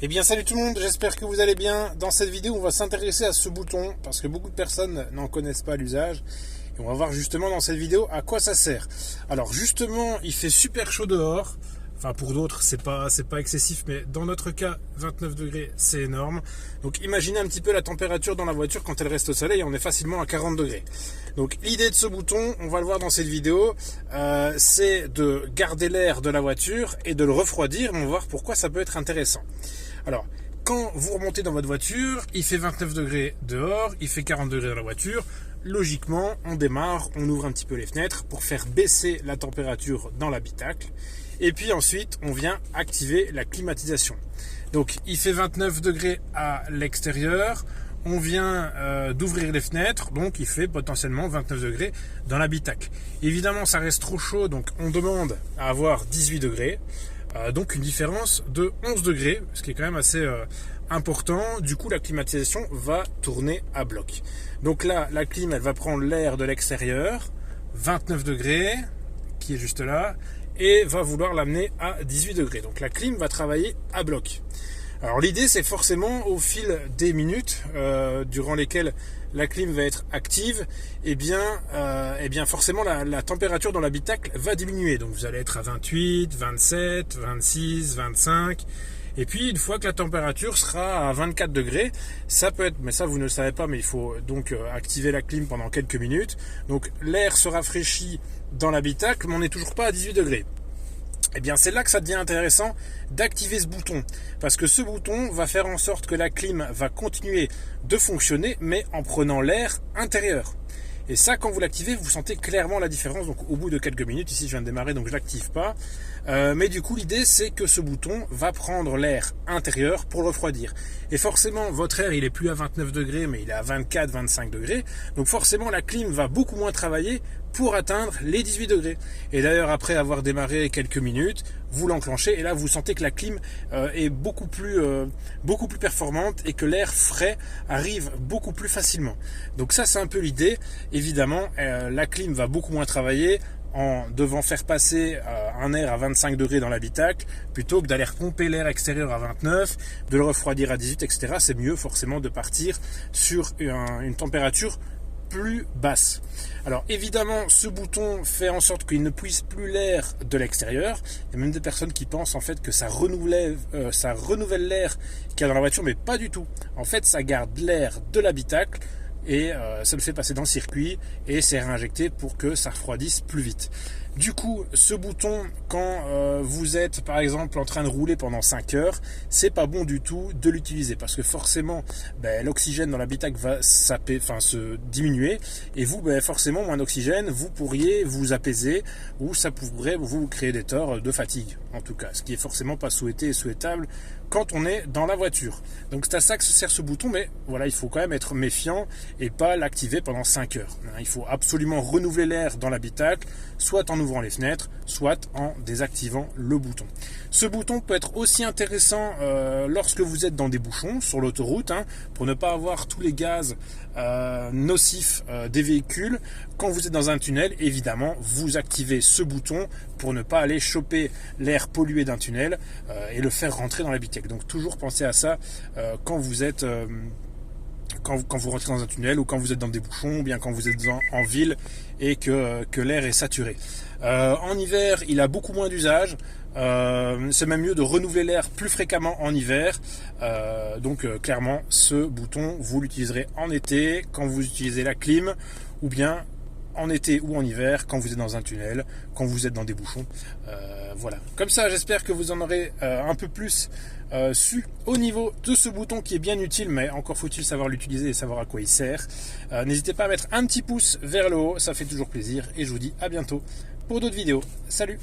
Eh bien salut tout le monde, j'espère que vous allez bien. Dans cette vidéo on va s'intéresser à ce bouton parce que beaucoup de personnes n'en connaissent pas l'usage. Et on va voir justement dans cette vidéo à quoi ça sert. Alors justement il fait super chaud dehors. Enfin pour d'autres c'est pas excessif, mais dans notre cas 29 degrés c'est énorme. Donc imaginez un petit peu la température dans la voiture quand elle reste au soleil, on est facilement à 40 degrés. Donc l'idée de ce bouton, on va le voir dans cette vidéo, c'est de garder l'air de la voiture et de le refroidir. On va voir pourquoi ça peut être intéressant. Alors, quand vous remontez dans votre voiture, il fait 29 degrés dehors, il fait 40 degrés dans la voiture. Logiquement, on démarre, on ouvre un petit peu les fenêtres pour faire baisser la température dans l'habitacle. Et puis ensuite, on vient activer la climatisation. Donc, il fait 29 degrés à l'extérieur. On vient d'ouvrir les fenêtres, donc il fait potentiellement 29 degrés dans l'habitacle. Évidemment, ça reste trop chaud, donc on demande à avoir 18 degrés. Donc une différence de 11 degrés, ce qui est quand même assez important. Du coup, la climatisation va tourner à bloc. Donc là, la clim, elle va prendre l'air de l'extérieur, 29 degrés, qui est juste là, et va vouloir l'amener à 18 degrés. Donc la clim va travailler à bloc. Alors l'idée, c'est forcément au fil des minutes durant lesquelles la clim va être active, eh bien forcément la température dans l'habitacle va diminuer. Donc vous allez être à 28, 27, 26, 25. Et puis une fois que la température sera à 24 degrés, ça peut être, mais ça vous ne le savez pas, mais il faut donc activer la clim pendant quelques minutes. Donc l'air se rafraîchit dans l'habitacle, mais on n'est toujours pas à 18 degrés. Eh bien c'est là que ça devient intéressant d'activer ce bouton, parce que ce bouton va faire en sorte que la clim va continuer de fonctionner, mais en prenant l'air intérieur. Et ça, quand vous l'activez, vous sentez clairement la différence. Donc au bout de quelques minutes, ici je viens de démarrer, donc je l'active pas. Mais du coup, l'idée c'est que ce bouton va prendre l'air intérieur pour le refroidir. Et forcément, votre air il est plus à 29 degrés, mais il est à 24, 25 degrés. Donc forcément, la clim va beaucoup moins travailler pour atteindre les 18 degrés. Et d'ailleurs, après avoir démarré quelques minutes, vous l'enclenchez et là vous sentez que la clim est beaucoup plus performante et que l'air frais arrive beaucoup plus facilement. Donc ça, c'est un peu l'idée. Évidemment, la clim va beaucoup moins travailler en devant faire passer un air à 25 degrés dans l'habitacle plutôt que d'aller pomper l'air extérieur à 29, de le refroidir à 18, etc. C'est mieux forcément de partir sur une température plus basse. Alors évidemment, ce bouton fait en sorte qu'il ne puise plus l'air de l'extérieur. Il y a même des personnes qui pensent en fait que ça renouvelle l'air qu'il y a dans la voiture, mais pas du tout. En fait, ça garde l'air de l'habitacle et ça le fait passer dans le circuit et c'est réinjecté pour que ça refroidisse plus vite. Du coup, ce bouton, quand vous êtes par exemple en train de rouler pendant 5 heures, c'est pas bon du tout de l'utiliser parce que forcément l'oxygène dans l'habitacle va se diminuer et vous, forcément, moins d'oxygène, vous pourriez vous apaiser ou ça pourrait vous créer des torts de fatigue, en tout cas, ce qui est forcément pas souhaité et souhaitable quand on est dans la voiture. Donc c'est à ça que sert ce bouton, mais voilà, il faut quand même être méfiant et pas l'activer pendant 5 heures. Il faut absolument renouveler l'air dans l'habitacle, soit en ouvrant les fenêtres, soit en désactivant le bouton. Ce bouton peut être aussi intéressant lorsque vous êtes dans des bouchons sur l'autoroute, pour ne pas avoir tous les gaz nocifs des véhicules. Quand vous êtes dans un tunnel, évidemment, vous activez ce bouton pour ne pas aller choper l'air pollué d'un tunnel et le faire rentrer dans l'habitacle. Donc toujours pensez à ça quand vous êtes quand vous rentrez dans un tunnel ou quand vous êtes dans des bouchons ou bien quand vous êtes en ville et que l'air est saturé. En hiver, il a beaucoup moins d'usage. C'est même mieux de renouveler l'air plus fréquemment en hiver. Donc clairement, ce bouton, vous l'utiliserez en été quand vous utilisez la clim ou bien en été ou en hiver quand vous êtes dans un tunnel, quand vous êtes dans des bouchons. Voilà. Comme ça, j'espère que vous en aurez un peu plus su au niveau de ce bouton qui est bien utile, mais encore faut-il savoir l'utiliser et savoir à quoi il sert. N'hésitez pas à mettre un petit pouce vers le haut, ça fait toujours plaisir et je vous dis à bientôt pour d'autres vidéos. Salut!